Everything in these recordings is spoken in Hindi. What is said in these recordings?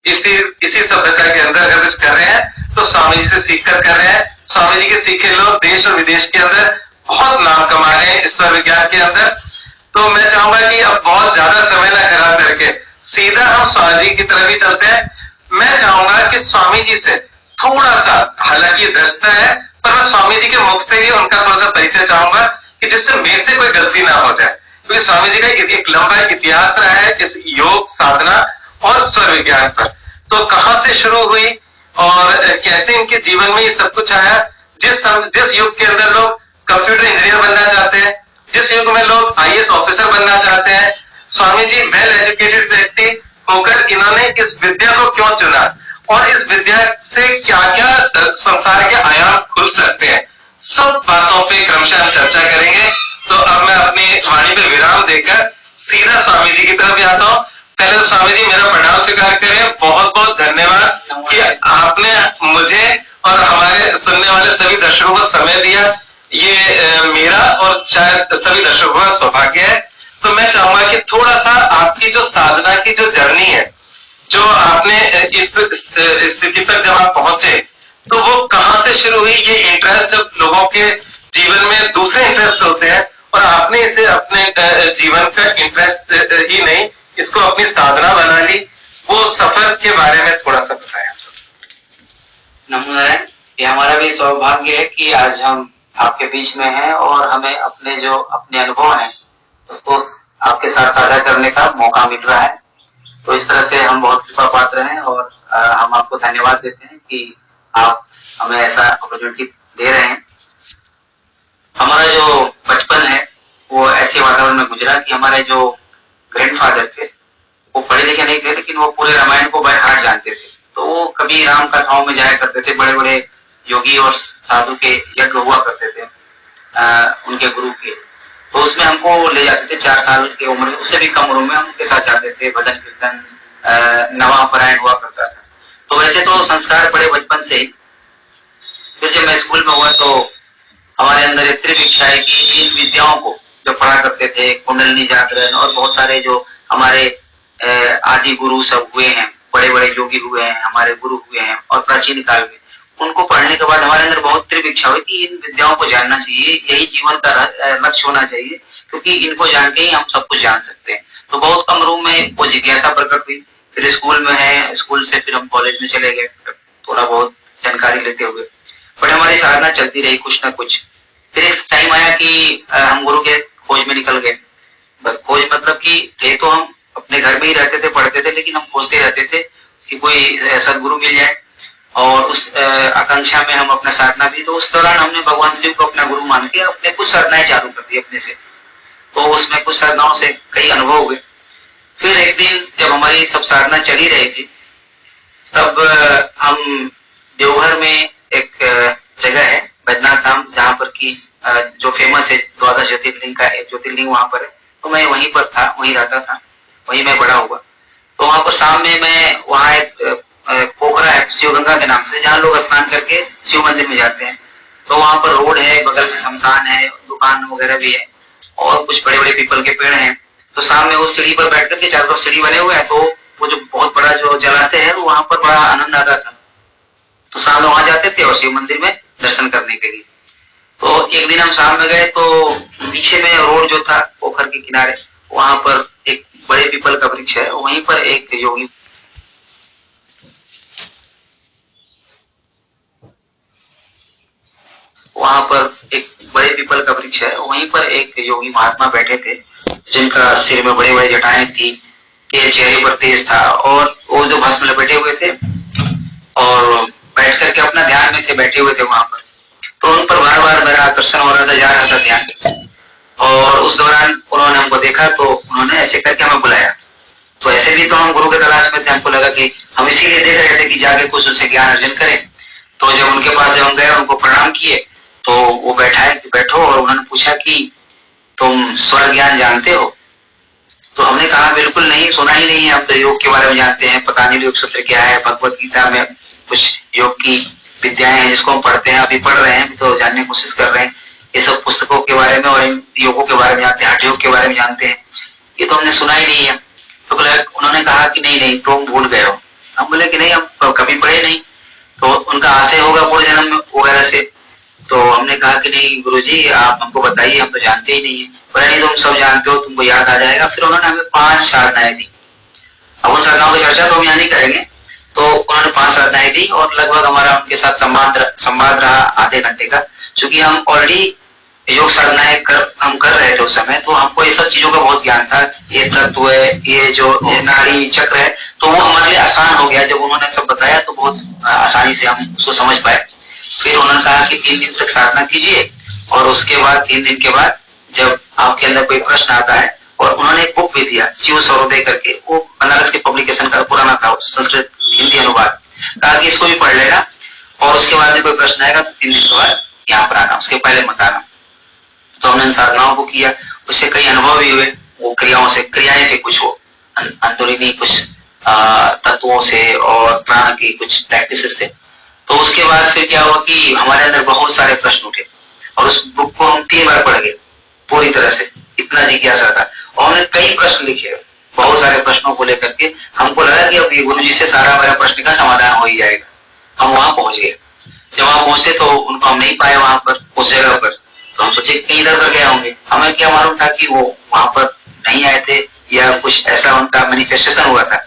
इसी इसी सभ्यता के अंदर अगर कुछ कर रहे हैं तो स्वामी जी से सीख कर रहे हैं। स्वामी जी के सीखे लोग देश और विदेश के अंदर बहुत नाम कमा रहे हैं ईश्वर विज्ञान के अंदर। तो मैं चाहूंगा कि अब बहुत ज्यादा समय ना खराब करके सीधा हम स्वामी जी की तरफ ही चलते हैं। मैं चाहूंगा कि स्वामी जी से थोड़ा सा, हालांकि दृष्टा है, पर मैं स्वामी जी के मुख से ही उनका थोड़ा सा परिचय चाहूंगा कि जिससे मेरे से कोई गलती ना हो जाए, क्योंकि स्वामी जी का एक लंबा इतिहास रहा है इस योग साधना और स्वर विज्ञान पर। तो कहां से शुरू हुई और कैसे इनके जीवन में ये सब कुछ आया। जिस युग के अंदर लोग कंप्यूटर इंजीनियर बनना चाहते हैं, जिस युग में लोग आईएएस ऑफिसर बनना चाहते हैं, स्वामी जी वेल एजुकेटेड व्यक्ति होकर इन्होंने इस विद्या को क्यों चुना और इस विद्या से क्या क्या संसार के आयाम खुल सकते हैं, सब बातों पे क्रमशः हम चर्चा करेंगे। तो अब मैं अपनी वाणी पे विराम देकर सीधा स्वामी जी की तरफ जाता हूँ। पहले तो स्वामी जी मेरा प्रणाम स्वीकार करें। बहुत बहुत धन्यवाद कि आपने मुझे और हमारे सुनने वाले सभी दर्शकों को समय दिया। ये मेरा और शायद सभी दर्शकों का सौभाग्य है। तो मैं चाहूंगा कि थोड़ा सा आपकी जो साधना की जो जर्नी है, जो आपने इस स्थिति तक जब आप पहुंचे, तो वो कहां से शुरू हुई। ये इंटरेस्ट जब लोगों के जीवन में दूसरे इंटरेस्ट होते हैं और आपने इसे अपने जीवन का इंटरेस्ट ही नहीं, इसको अपनी साधना बना ली, वो सफर के बारे में थोड़ा सा बताएं आप सब। नमो नारायण। ये हमारा भी सौभाग्य है कि आज हम आपके बीच में हैं और हमें अपने अनुभव हैं उसको आपके साथ साझा करने का मौका मिल रहा है। तो इस तरह से हम बहुत कृपा पात्र हैं और हम आपको धन्यवाद देते हैं कि आप हमें ऐसा अपॉर्चुनिटी दे रहे हैं। हमारा जो बचपन है वो ऐसे वातावरण में गुजरा कि हमारे जो ग्रैंडफादर थे वो पढ़े लिखे नहीं थे, लेकिन वो पूरे रामायण को बाय हार्ट जानते थे। तो वो कभी राम कथाओं में जाया करते थे। बड़े बड़े योगी और साधु के यज्ञ हुआ करते थे उनके गुरु के, तो उसमें हमको ले जाते थे 4 साल की उम्र में, उससे भी कम उम्र में हम उनके साथ जाते थे। भजन कीर्तन नवा पारायण हुआ करता था। तो वैसे तो संस्कार बड़े बचपन से ही। फिर जब मैं स्कूल में हुआ तो हमारे अंदर एक तीव्र इच्छा है कि इन विद्याओं को जो पढ़ा करते थे, कुंडलिनी जागरण और बहुत सारे जो हमारे आदि गुरु सब हुए हैं, बड़े बड़े योगी हुए हैं, हमारे गुरु हुए हैं और प्राचीन काल में, उनको पढ़ने के बाद हमारे अंदर बहुत तीव्र इच्छा हुई कि इन विद्याओं को जानना चाहिए। यही जीवन का लक्ष्य होना चाहिए, क्योंकि इनको जान के ही हम सब कुछ जान सकते हैं। तो बहुत कम रूम में वो जिज्ञासा प्रकट हुई। फिर स्कूल में है, स्कूल से फिर हम कॉलेज में चले गए थोड़ा बहुत जानकारी लेते हुए। बट हमारी साधना चलती रही कुछ ना कुछ। फिर एक टाइम आया कि हम गुरु के खोज में निकल गए। खोज मतलब कि थे तो हम अपने घर में ही रहते थे, पढ़ते थे, लेकिन हम खोजते रहते थे कि कोई सदगुरु मिल जाए और उस आकांक्षा में हम अपना साधना भी। तो उस दौरान हमने भगवान शिव को अपना गुरु मान के अपने कुछ साधनाएं चालू कर दी अपने से। तो उसमें कुछ साधनाओं से कई अनुभव हुए। फिर एक दिन जब हमारी सब साधना चली रही थी, तब हम देवघर में एक जगह है बैद्यनाथ धाम, जहाँ पर की जो फेमस है 12 ज्योतिर्लिंग का एक ज्योतिर्लिंग वहां पर है। तो मैं वहीं पर था, वहीं रहता था, वहीं मैं बड़ा हुआ। तो वहां पर शाम में मैं वहां एक पोखरा है शिव गंगा के नाम से, जहाँ लोग स्नान करके शिव मंदिर में जाते हैं। तो वहां पर रोड है, बगल में शमशान है, दुकान वगैरह भी है और कुछ बड़े बड़े पीपल के पेड़ हैं। तो शाम में उस सीढ़ी पर बैठ करके, चारों तरफ सीढ़ी बने हुए हैं, तो वो जो बहुत बड़ा जो जलाशय है वहां पर बड़ा आनंद आता था। तो शाम में वहां जाते थे और शिव मंदिर में दर्शन करने के लिए। तो एक दिन हम शाम में गए तो पीछे में रोड जो था पोखर के किनारे, वहां पर एक बड़े पीपल का वृक्ष है, वहीं पर एक योगी महात्मा बैठे थे, जिनका सिर में बड़े बड़े जटाएं थी, के चेहरे पर तेज था और वो जो भस्म लपेटे हुए थे और बैठ करके अपना ध्यान में थे, बैठे हुए थे वहां पर। तो उन पर बार बार मेरा आकर्षण हो रहा था, जा रहा था ध्यान। और उस दौरान उन्होंने हमको देखा तो उन्होंने ऐसे करके हमें बुलाया। तो ऐसे भी तो हम गुरु के तलाश में थे, हमको लगा कि हम इसीलिए देख रहे थे कि जाके कुछ उनसे ज्ञान अर्जन करें। तो जब उनके पास जब हम गए, उनको प्रणाम किए, तो वो बैठाए कि बैठो, और उन्होंने पूछा कि तुम स्वर ज्ञान जानते हो? तो हमने कहा बिल्कुल नहीं, सुना ही नहीं है। हम तो योग के बारे में जानते हैं, पतंजलि योग सूत्र क्या है, भगवत गीता में कुछ योग की विद्याएं हैं जिसको हम पढ़ते हैं, अभी पढ़ रहे हैं, तो जानने की कोशिश कर रहे हैं। ये सब पुस्तकों के बारे में और इन योगों के बारे में जानते हैं, हठ योग के बारे में जानते हैं, ये तो हमने सुना ही नहीं है। तो उन्होंने कहा कि नहीं नहीं, तुम भूल गए हो, हम बोले कि नहीं, हम कभी पढ़े नहीं। तो उनका आशय होगा पूर्व जन्म वगैरह से। तो हमने कहा कि नहीं गुरुजी, आप हमको बताइए, हम तो जानते ही नहीं है। बोले नहीं, तुम सब जानते हो, तुमको याद आ जाएगा। फिर उन्होंने हमें 5 साधनाएं दी। अब उन साधनाओं की चर्चा तो हम यहाँ नहीं करेंगे। तो उन्होंने 5 साधनाएं दी और लगभग हमारा उनके साथ संवाद रहा आधे घंटे का। चूंकि हम ऑलरेडी योग साधनाएं हम कर रहे थे उस समय, तो हमको ये सब चीजों का बहुत ज्ञान था। ये तत्व है, ये जो नाड़ी चक्र है, तो वो हमारे लिए आसान हो गया। जब उन्होंने सब बताया तो बहुत आसानी से हम उसको समझ पाए। फिर उन्होंने कहा कि 3 दिन तक साधना कीजिए और उसके बाद 3 दिन के बाद जब आपके अंदर कोई प्रश्न आता है, और उन्होंने एक बुक भी दिया शिव सौरोदय करके, वो बनारस के पब्लिकेशन का पुराना था, संस्कृत हिंदी अनुवाद, कहा कि इसको भी पढ़ लेना और उसके बाद में कोई प्रश्न आएगा तो 3 दिन के बाद यहाँ पर आना, उसके पहले मत आना। तो हमने इन साधनाओं को किया, उससे कई अनुभव भी हुए। वो क्रियाओं से, क्रियाएं थे कुछ, वो अंदरूनी कुछ तत्वों से और प्राण की कुछ प्रैक्टिसेस से। तो उसके बाद फिर क्या हुआ कि हमारे अंदर बहुत सारे प्रश्न उठे और उस बुक को हम 3 बार पढ़ गए पूरी तरह से, इतना जिज्ञासा था। और हमने कई प्रश्न लिखे, बहुत सारे प्रश्नों को लेकर के हमको लगा कि अब गुरु जी से सारा मेरा प्रश्न का समाधान हो ही जाएगा। हम वहां पहुंच गए। जब वहां पहुंचे तो उनको हम नहीं पाए वहां पर, उस जगह पर। तो हम सोचे कहीं इधर उधर गए होंगे। हमें क्या मालूम था कि वो वहां पर नहीं आए थे, या कुछ ऐसा उनका मैनिफेस्टेशन हुआ था।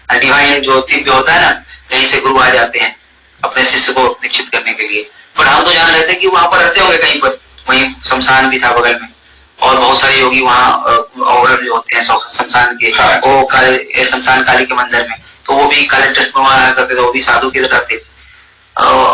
डिवाइन जो दिव्य होता है ना, कहीं से गुरु आ जाते हैं अपने शिष्य को दीक्षित करने के लिए। पर हम तो जान रहे थे कि वहां पर रहते होंगे कहीं पर, वहीं शमशान भी था बगल में, और बहुत सारे योगी वहाँ और जो होते हैं शमशान के, वो काले शमशान काली के मंदिर में, तो वो भी काले ड्रेस में वहां करते थे, वो भी साधु की तरह थे।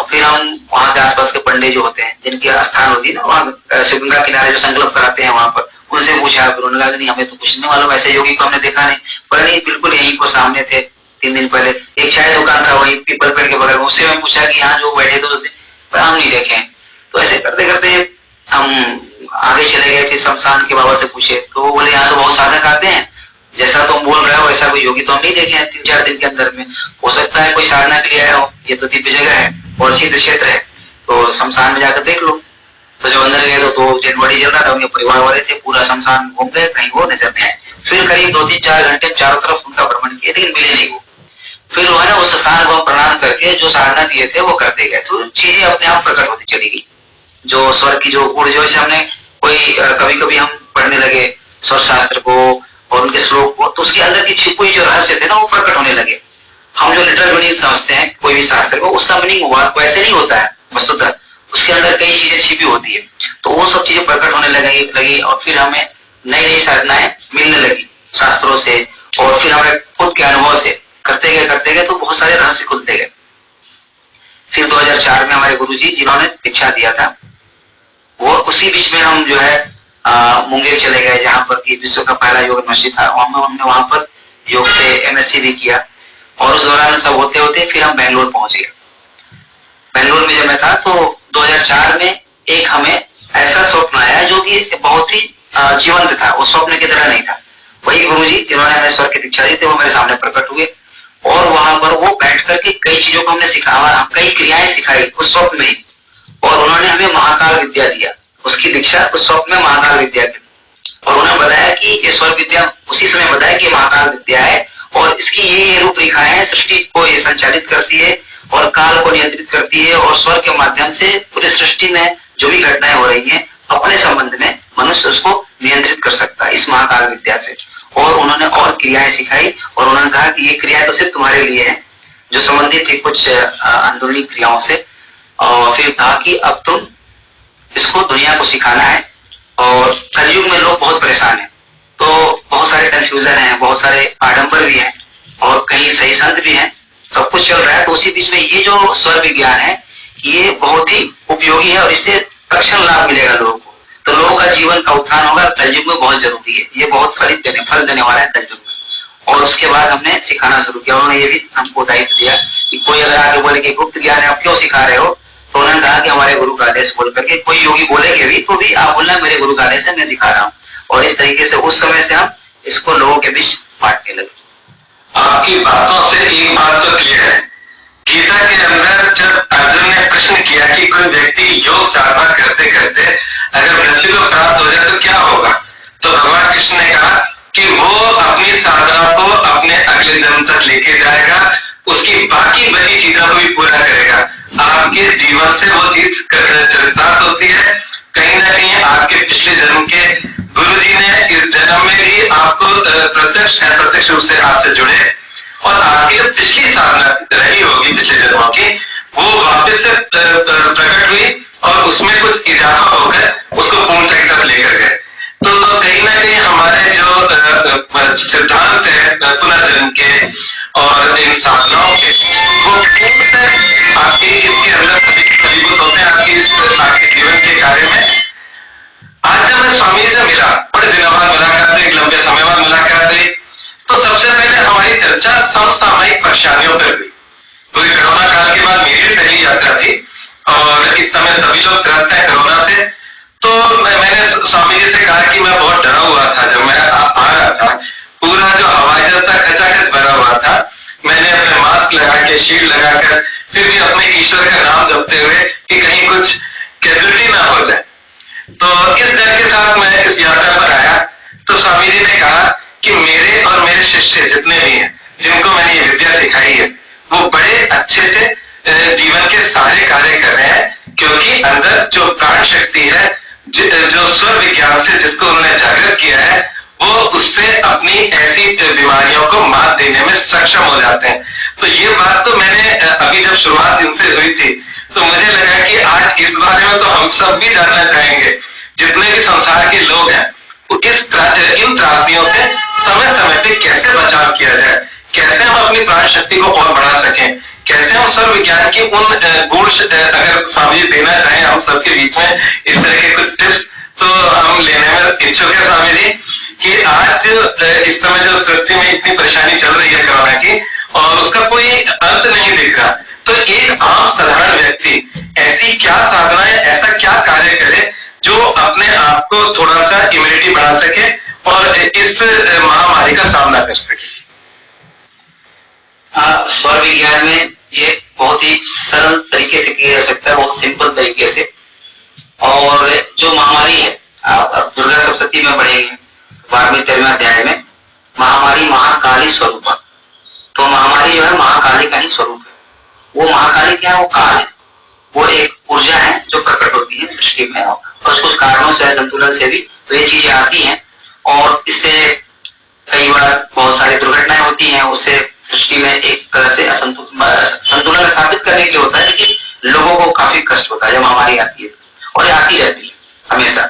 फिर हम वहां के आसपास के पंडे जो होते हैं, जिनकी स्थान होती है ना वहाँ शिवगंगा किनारे, जो संकल्प कराते हैं वहां पर, उनसे पूछा। फिर उन्होंने कहा नहीं, हमें तो कुछ नहीं मालूम, ऐसे योगी को हमने देखा नहीं। पर नहीं, बिल्कुल यहीं को सामने थे 3 दिन पहले। एक चाय दुकान था वही पीपल पेड़ के बगल में, उससे मैं पूछा कि यहाँ जो बैठे थे उस दिन, पर हम नहीं देखे। तो ऐसे करते करते हम आगे चले गए। फिर शमशान के बाबा से पूछे तो वो बोले यहाँ तो बहुत साधक आते हैं, जैसा तुम बोल रहे हो वैसा कोई योगी तो हम नहीं देखे हैं 3-4 दिन के अंदर में। हो सकता है कोई साधना के लिए आया हो, ये तो दिव्य जगह है और सिद्ध क्षेत्र है, तो शमशान में जाकर देख लो। तो जब अंदर गए तो डेड बॉडी जल रहा था, उनके परिवार वाले थे, पूरा शमशान घूम गए, कहीं वो नजर नहीं आए। फिर करीब 2-3-4 घंटे चारों तरफ उनका भ्रमण किया, लेकिन मिले नहीं वो। फिर उन्होंने उस स्थान को प्रणाम करके जो साधना दिए थे वो करते गए, तो चीजें अपने आप प्रकट होती चली गई। जो स्वर की जो गुण, जो हमने कोई कभी कभी हम पढ़ने लगे स्वर शास्त्र को और उनके श्लोक को, तो उसके अंदर की छिपी हुई जो रहस्य थे ना, वो प्रकट होने लगे। हम जो लिटरल मीनिंग समझते हैं कोई भी शास्त्र को, उसका मीनिंग वैसे नहीं होता है वस्तुतः, उसके अंदर कई चीजें छिपी होती है। तो वो सब चीजें प्रकट होने लगी और फिर हमें नई नई साधनाएं मिलने लगी शास्त्रों से, और फिर हमें खुद के अनुभव से करते गए तो बहुत सारे रहस्य खुलते गए। फिर 2004 में हमारे गुरुजी जिन्होंने दीक्षा दिया था, वो उसी बीच में हम जो है मुंगेर चले गए, जहाँ पर कि विश्व का पहला योग मस्जिद था। हमने वहां पर योग से MSc भी किया, और उस दौरान सब होते होते फिर हम बेंगलोर पहुंच गए। बेंगलोर में जब मैं था तो 2004 में एक हमें ऐसा स्वप्न आया जो कि बहुत ही जीवंत था, वो स्वप्न की तरह नहीं था। वही गुरुजी जिन्होंने हमें स्वर की दीक्षा दी थी, वो मेरे सामने प्रकट हुए, और वहां पर वो बैठ करके कई चीजों को हमने सिखाया, कई क्रियाएं सिखाई उस स्वप्न में, और उन्होंने हमें महाकाल विद्या दिया। उसकी दीक्षा उस स्वप्न में महाकाल विद्या की, और उन्होंने बताया कि ये स्वर विद्या, उसी समय बताया कि महाकाल विद्या है और इसकी ये रूपरेखा है, सृष्टि को ये संचालित करती है और काल को नियंत्रित करती है, और स्वर के माध्यम से पूरी सृष्टि में जो भी घटनाएं हो रही हैं अपने संबंध में मनुष्य उसको नियंत्रित कर सकता है इस महाकाल विद्या से। और उन्होंने और क्रियाएं सिखाई, और उन्होंने कहा कि ये क्रियाएं तो सिर्फ तुम्हारे लिए है जो संबंधित थी कुछ अंदरूनी क्रियाओं से, और फिर कहा कि अब तुम इसको दुनिया को सिखाना है। और कलयुग में लोग बहुत परेशान हैं, तो बहुत सारे कंफ्यूजन हैं, बहुत सारे आडंबर भी हैं, और कहीं सही संत भी हैं, सब कुछ चल रहा है। तो उसी बीच में ये जो स्वर विज्ञान है ये बहुत ही उपयोगी है, और इससे तत्क्षण लाभ मिलेगा लोगों को, तो लोगों का जीवन का उत्थान होगा, कलयुग में बहुत जरूरी है, ये बहुत फल देने वाला है कलयुग में। और उसके बाद हमने सिखाना शुरू किया। उन्होंने ये भी हमको दायित्व दिया कि कोई अगर आके बोले कि गुप्त ज्ञान है आप क्यों सिखा रहे हो, तो उन्होंने कहा कि हमारे गुरु का आदेश बोल करके, कोई योगी बोलेंगे भी तो भी आप बोलना मेरे गुरु का आदेश है, मैं सिखा रहा हूँ। और इस तरीके से उस समय से हम इसको लोगों के बीच बांटने लगे। आपकी बातों से एक बात तो क्लियर है, गीता के अंदर जब अर्जुन ने प्रश्न किया कि कोई व्यक्ति योग साधना करते करते अगर मृत्यु को प्राप्त हो जाए तो क्या होगा, तो भगवान कृष्ण ने कहा कि वो अपनी साधना को अपने अगले जन्म तक लेके जाएगा, उस आपसे जुड़े और आपकी जो पिछली साधना रही होगी पिछले जन्मों की, वो वापस से प्रकट हुई और उसमें कुछ इजाफा होकर उसको पूर्णता की तरफ लेकर गए। तो कहीं ना कहीं हमारे जो सिद्धांत है पुनर्जन्म के और इन साधनाओं के, वो पूर्णतः आपके इसके अंदर फलीभूत होते हैं आपके जीवन के कार्य में। आज जब मैं स्वामी से मिला, बड़े दिनों बाद मुलाकात हुई, एक लंबे समय बाद मुलाकात हुई, तो सबसे पहले हमारी चर्चा समसामयिक परेशानियों पर हुई। पूरी कोरोना काल के बाद मेरी भी पहली यात्रा थी और इस समय सभी लोग ग्रस्त हैं कोरोना से। तो मैंने स्वामी जी से कहा कि मैं बहुत डरा हुआ था जब मैं आ रहा था, पूरा जो हवाई जहाज था खचाखच भरा हुआ था। मैंने अपने मास्क लगा के, शील्ड लगाकर, फिर भी अपने ईश्वर का नाम जपते हुए कि कहीं कुछ कैजुअलिटी ना हो जाए। तो इस डर के साथ मैं इस यात्रा पर आया। तो स्वामी जी ने कहा कि मेरे और मेरे शिष्य जितने भी हैं, जिनको मैंने ये विद्या सिखाई है, वो बड़े अच्छे से जीवन के सारे कार्य कर रहे हैं, क्योंकि अंदर जो प्राण शक्ति है, जो स्वर विज्ञान से जिसको उन्होंने जागृत किया है, वो उससे अपनी ऐसी बीमारियों को मात देने में सक्षम हो जाते हैं। तो ये बात तो मैंने अभी जब शुरुआत इनसे हुई थी, तो मुझे लगा कि आज इस बारे में तो हम सब भी जानना चाहेंगे, जितने भी संसार के लोग हैं, इन त्रासदियों से समय समय पे कैसे बचाव किया जाए, कैसे हम अपनी प्राण शक्ति को और बढ़ा सकें, कैसे हम स्वर विज्ञान की उन गुण अगर स्वामी जी देना चाहें हम सबके बीच में इस तरह के कुछ टिप्स, तो हम लेने में इच्छुक है स्वामी जी कि आज इस समय जो सृष्टि में इतनी परेशानी चल रही है कोरोना की और उसका कोई अंत नहीं दिख रहा, तो एक आम साधारण व्यक्ति ऐसी क्या साधना है, ऐसा क्या कार्य करे जो अपने आप को थोड़ा सा इम्यूनिटी बढ़ा सके और इस महामारी का सामना कर सके। स्वर विज्ञान में ये बहुत ही सरल तरीके से किया जा सकता है, बहुत सिंपल तरीके से। और जो महामारी है, आप दुर्गा सप्तशती में पढ़ेंगे 12वें 13वें अध्याय में, महामारी महाकाली स्वरूप। तो महामारी जो है महाकाली का ही स्वरूप है। वो महाकाली क्या है? वो काल है, वो एक ऊर्जा है जो प्रकट होती है सृष्टि में और कुछ कारणों से, संतुलन से भी तो ये चीजें आती हैं और इससे कई बार बहुत सारी दुर्घटनाएं होती हैं। उससे सृष्टि में एक तरह से संतुलन स्थापित करने के लिए होता है, लेकिन लोगों को काफी कष्ट होता है जब महामारी आती है और ये आती रहती है हमेशा।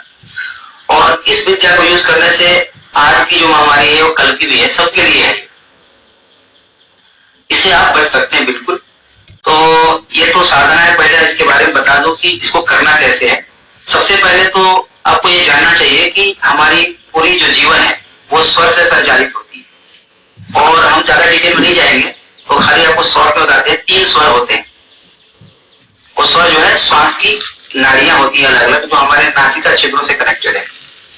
और इस विद्या को यूज करने से आज की जो महामारी है वो कल की भी है, सबके लिए है, इससे आप बच सकते हैं बिल्कुल। तो ये तो साधना है, पहले इसके बारे में बता दो कि इसको करना कैसे है। सबसे पहले तो आपको ये जानना चाहिए कि हमारी पूरी जो जीवन है वो स्वर से संचालित होती है और हम ज्यादा डिटेल में नहीं जाएंगे, तो खाली आपको शॉर्ट में बताते हैं। 3 स्वर होते हैं। वो स्वर जो है श्वास की नाड़ियां होती है अलग अलग, जो हमारे नासिका छिद्रों से कनेक्टेड है।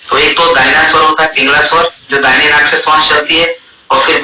तो एक तो दाहिना स्वर होता है, पिंगला स्वर, जो दाहिने नाक से श्वास चलती है और फिर